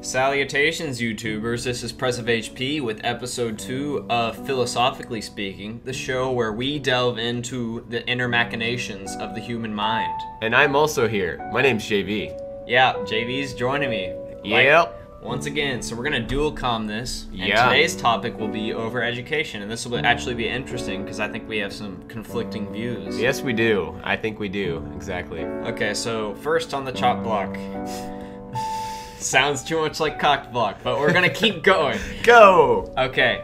Salutations, YouTubers. This is PrezofHP with episode 2 of Philosophically Speaking, the show where we delve into the inner machinations of the human mind. And I'm also here. My name's JV. Yeah, JV's joining me. Yep. Once again, so we're gonna dual com this, and Yeah. today's topic will be over education, and this will actually be interesting because I think we have some conflicting views. Yes, we do. I think we do. Exactly. Okay, so first on the chop block. Sounds too much like cock block, but we're gonna keep going. Go! Okay,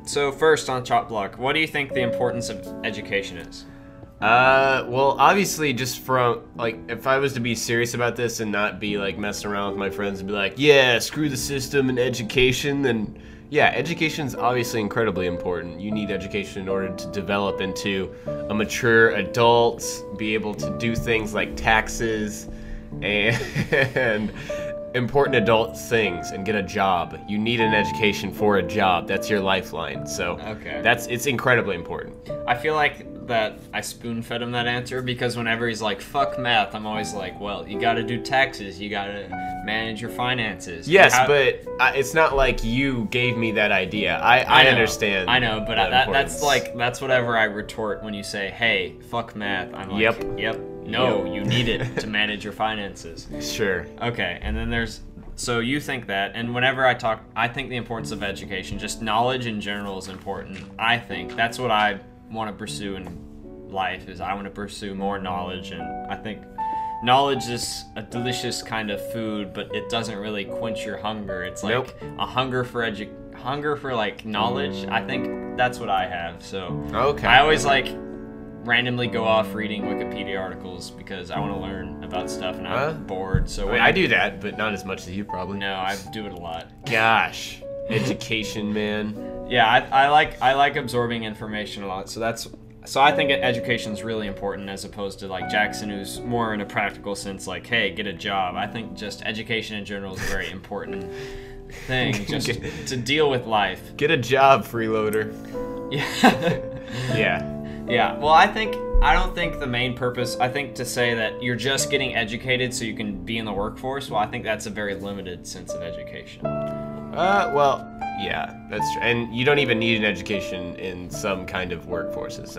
so first on chop block, what do you think the importance of education is? Well, obviously, just from, like, if I was to be serious about this and not be, like, messing around with my friends and be like, yeah, screw the system and education, then, yeah, education's obviously incredibly important. You need education in order to develop into a mature adult, be able to do things like taxes and important adult things and get a job. You need an education for a job. That's your lifeline. So Okay. it's incredibly important. I feel like that I spoon-fed him that answer because whenever he's like, fuck math, I'm always like, well, you gotta do taxes, you gotta manage your finances. Yes, but it's not like you gave me that idea. I know, understand. I know, but the importance. that's whatever I retort when you say, hey, fuck math. I'm like, Yep. No, you need it to manage your finances. Sure. Okay, and then so you think that, and whenever I think the importance of education, just knowledge in general is important. I think that's what I want to pursue in life, is I want to pursue more knowledge, and I think knowledge is a delicious kind of food, but it doesn't really quench your hunger. It's like a hunger for like knowledge. I think that's what I have. So Okay. I always like randomly go off reading Wikipedia articles because I want to learn about stuff and I'm bored. So I do that, but not as much as you probably. No, I do it a lot. Gosh, education, man. Yeah, I like absorbing information a lot. So I think education is really important as opposed to like Jackson, who's more in a practical sense, like, hey, get a job. I think just education in general is a very important thing just to deal with life. Get a job, freeloader. Yeah. Yeah. Yeah, well, I don't think the main purpose, I think to say that you're just getting educated so you can be in the workforce, well, I think that's a very limited sense of education. Well, yeah, that's true. And you don't even need an education in some kind of workforces.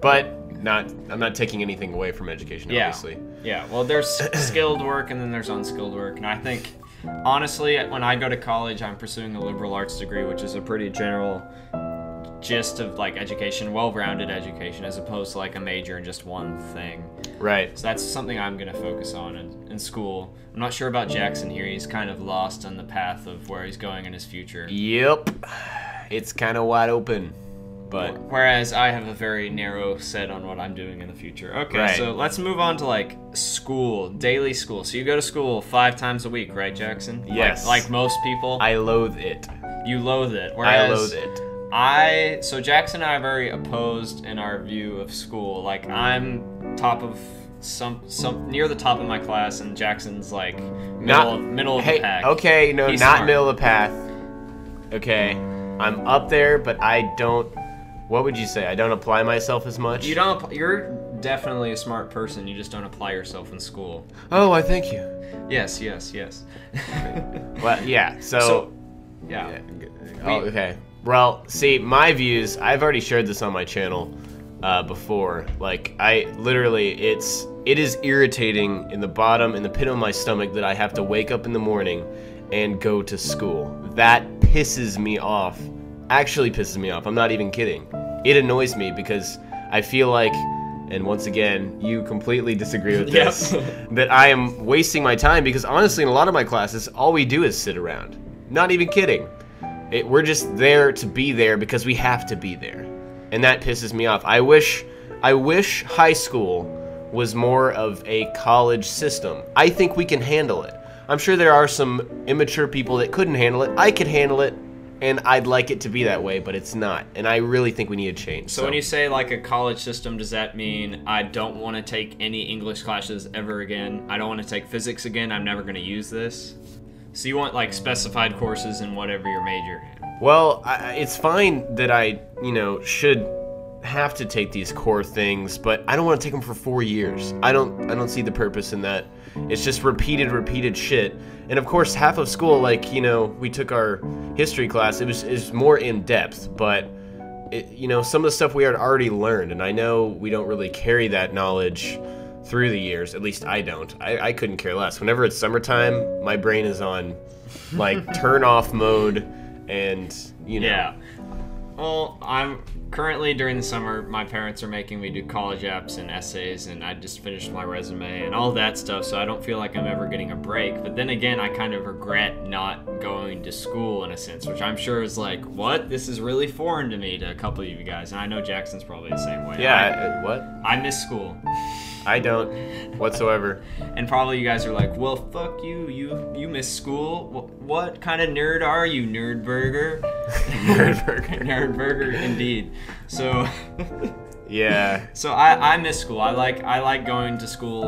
I'm not taking anything away from education, obviously. Yeah, well, there's skilled work and then there's unskilled work, and I think, honestly, when I go to college, I'm pursuing a liberal arts degree, which is a pretty general gist of like education, well-rounded education, as opposed to like a major in just one thing. Right. So that's something I'm gonna focus on in school. I'm not sure about Jackson here. He's kind of lost on the path of where he's going in his future. Yep. It's kind of wide open, but whereas I have a very narrow set on what I'm doing in the future. Okay, right. So let's move on to like school, daily school. So you go to school 5 times a week, right, Jackson? Yes. Like most people. I loathe it. You loathe it. I loathe it. So Jackson and I are very opposed in our view of school. Like, I'm top of some near the top of my class, and Jackson's like middle of the pack. Okay, no, He's not smart. middle of the path. Okay, I'm up there, but I don't. What would you say? I don't apply myself as much. You're definitely a smart person. You just don't apply yourself in school. Oh, I thank you. Yes. Well, yeah. So yeah. Oh, okay. Well, see, my views, I've already shared this on my channel before. Like, it is irritating in the pit of my stomach that I have to wake up in the morning and go to school. That pisses me off. Actually pisses me off. I'm not even kidding. It annoys me because I feel like, and once again, you completely disagree with this, that I am wasting my time because honestly, in a lot of my classes, all we do is sit around. Not even kidding. We're just there to be there because we have to be there. And that pisses me off. I wish high school was more of a college system. I think we can handle it. I'm sure there are some immature people that couldn't handle it. I could handle it, and I'd like it to be that way, but it's not. And I really think we need a change. So when you say like a college system, does that mean I don't want to take any English classes ever again? I don't want to take physics again? I'm never going to use this? So you want like specified courses in whatever your major in? Well, it's fine that I, should have to take these core things, but I don't want to take them for 4 years. I don't see the purpose in that. It's just repeated shit. And of course, half of school, like, you know, we took our history class. It was more in depth, but you know, some of the stuff we had already learned, and I know we don't really carry that knowledge through the years. At least I don't. I couldn't care less. Whenever it's summertime, my brain is on like turn off mode, and you know. Yeah. Well, I'm currently during the summer, my parents are making me do college apps and essays, and I just finished my resume and all that stuff, so I don't feel like I'm ever getting a break. But then again, I kind of regret not going to school in a sense, which I'm sure is like, what? This is really foreign to me, to a couple of you guys, and I know Jackson's probably the same way. Yeah, what? I miss school. I don't whatsoever. And probably you guys are like, well, fuck you. You miss school? What kind of nerd are you, Nerdburger? Nerdburger. Nerdburger, indeed. So, yeah. So I miss school. I like going to school.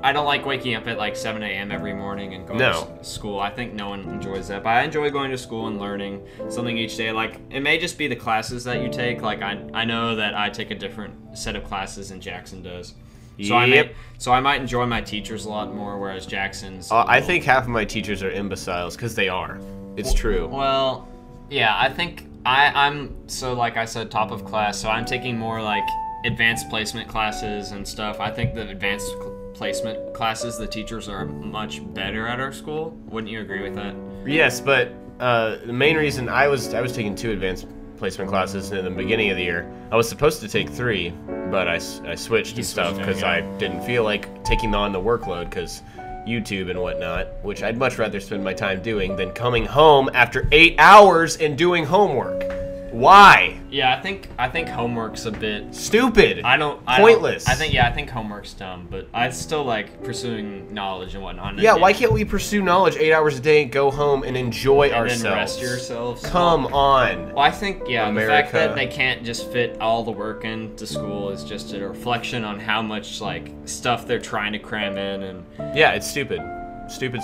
I don't like waking up at like 7 a.m. every morning and going to school. I think no one enjoys that. But I enjoy going to school and learning something each day. Like, it may just be the classes that you take. Like, I know that I take a different set of classes than Jackson does. So I might enjoy my teachers a lot more, whereas Jackson's... I think half of my teachers are imbeciles, because they are. It's true. Well, yeah, I think I'm, so like I said, top of class, so I'm taking more like advanced placement classes and stuff. I think the advanced placement classes, the teachers are much better at our school. Wouldn't you agree with that? Yes, but the main reason I was taking 2 advanced placement classes in the beginning of the year. I was supposed to take 3, but I switched and stuff because I didn't feel like taking on the workload because YouTube and whatnot, which I'd much rather spend my time doing than coming home after 8 hours and doing homework. Why? Yeah, I think homework's a bit stupid. Pointless. I think homework's dumb, but I still like pursuing knowledge and whatnot. Yeah, why can't we pursue knowledge 8 hours a day, go home and enjoy ourselves? And then rest yourselves. Come on. Well, I think America. The fact that they can't just fit all the work into school is just a reflection on how much like stuff they're trying to cram in, and yeah, it's stupid. Stupid.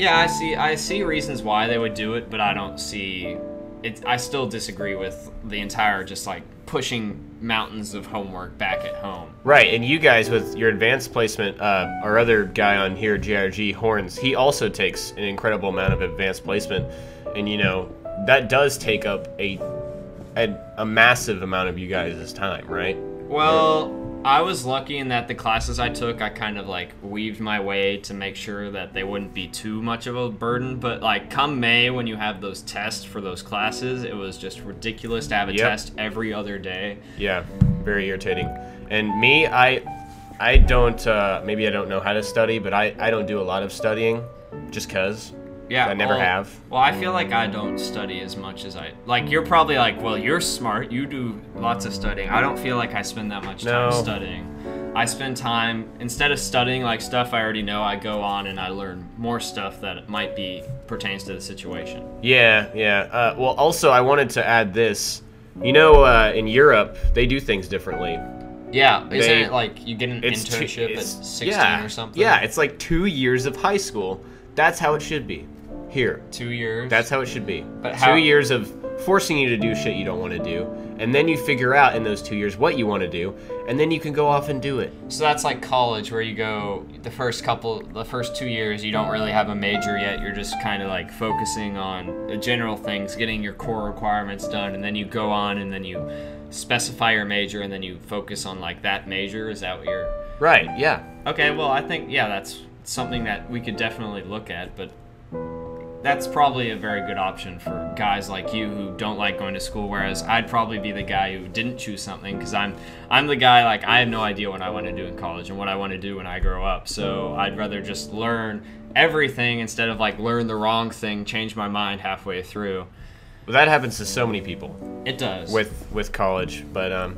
Yeah, I see reasons why they would do it, but I don't see. I still disagree with the entire just like pushing mountains of homework back at home. Right, and you guys with your advanced placement, our other guy on here, JRG Horns, he also takes an incredible amount of advanced placement, and you know that does take up a massive amount of you guys' time, right? Well, I was lucky in that the classes I took, I kind of like weaved my way to make sure that they wouldn't be too much of a burden. But like come May, when you have those tests for those classes, it was just ridiculous to have a test every other day. Yeah, very irritating. And me, I don't, maybe I don't know how to study, but I don't do a lot of studying just because. Yeah, I never have. Well, I feel like I don't study as much as like. You're probably like, well, you're smart. You do lots of studying. I don't feel like I spend that much time studying. I spend time, instead of studying like stuff I already know, I go on and I learn more stuff that might be pertains to the situation. Yeah. Well, also I wanted to add this. You know, in Europe they do things differently. Yeah, isn't it like you get an internship at 16 or something? Yeah, it's like 2 years of high school. That's how it should be. Here. 2 years? That's how it should be. But how? 2 years of forcing you to do shit you don't want to do, and then you figure out in those 2 years what you want to do, and then you can go off and do it. So that's like college, where you go the first 2 years, you don't really have a major yet. You're just kind of like focusing on the general things, getting your core requirements done, and then you go on and then you specify your major, and then you focus on like that major. Is that what you're? Right. Yeah. Okay. Well, I think that's something that we could definitely look at, but that's probably a very good option for guys like you who don't like going to school, whereas I'd probably be the guy who didn't choose something, because I'm the guy, like, I have no idea what I want to do in college and what I want to do when I grow up, so I'd rather just learn everything instead of like learn the wrong thing, change my mind halfway through. Well, that happens to so many people. It does. With college, but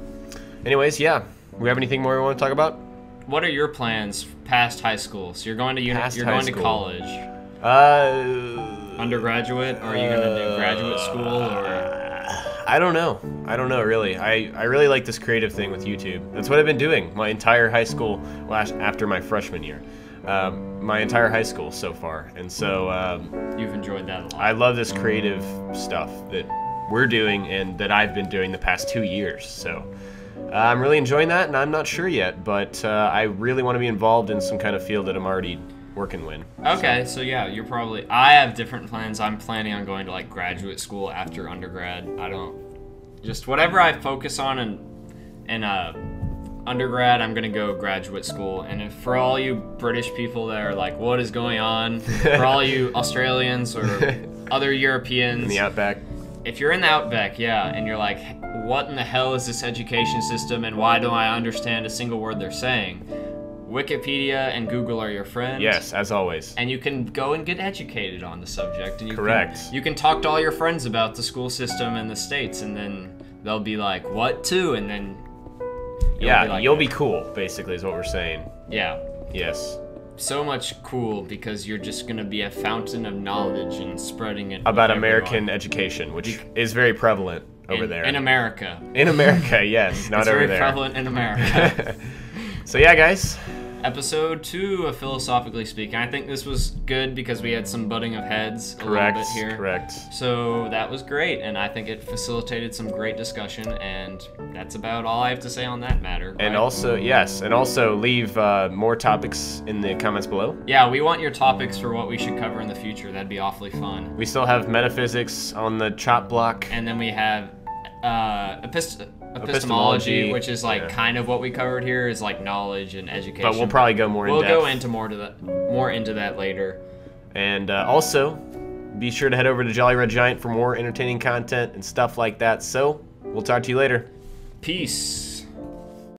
anyways, yeah. We have anything more we want to talk about? What are your plans past high school? So you're going to to college. Undergraduate, or are you gonna do graduate school, or? I don't know really. I really like this creative thing with YouTube. That's what I've been doing my entire high school, after my freshman year. My entire high school so far, and so you've enjoyed that a lot. I love this creative stuff that we're doing and that I've been doing the past 2 years. So I'm really enjoying that, and I'm not sure yet, but I really want to be involved in some kind of field that I'm already working with. Okay, so yeah, you're probably... I have different plans. I'm planning on going to, like, graduate school after undergrad. I don't... Just whatever I focus on in undergrad, I'm going to go graduate school. And if, for all you British people that are like, what is going on? For all you Australians or other Europeans... In the Outback. If you're in the Outback, yeah, and you're like, what in the hell is this education system, and why don't I understand a single word they're saying? Wikipedia and Google are your friends. Yes, as always. And you can go and get educated on the subject. And Correct. You can talk to all your friends about the school system in the States, and then they'll be like, what too? And then you'll be cool, basically, is what we're saying. Yeah. Yes. So much cool, because you're just going to be a fountain of knowledge and spreading it about American education, which is very prevalent over there. In America. In America, yes, not over there. It's very prevalent in America. So yeah, guys. Episode 2 of Philosophically Speaking. I think this was good because we had some butting of heads a little bit here. Correct. So that was great, and I think it facilitated some great discussion, and that's about all I have to say on that matter. Right? And also, yes, and also leave more topics in the comments below. Yeah, we want your topics for what we should cover in the future. That'd be awfully fun. We still have metaphysics on the chop block. And then we have epistemology, which is like kind of what we covered here, is like knowledge and education. But we'll probably go more in depth. We'll go into more into that later. And also, be sure to head over to Jolly Red Giant for more entertaining content and stuff like that. So, we'll talk to you later. Peace.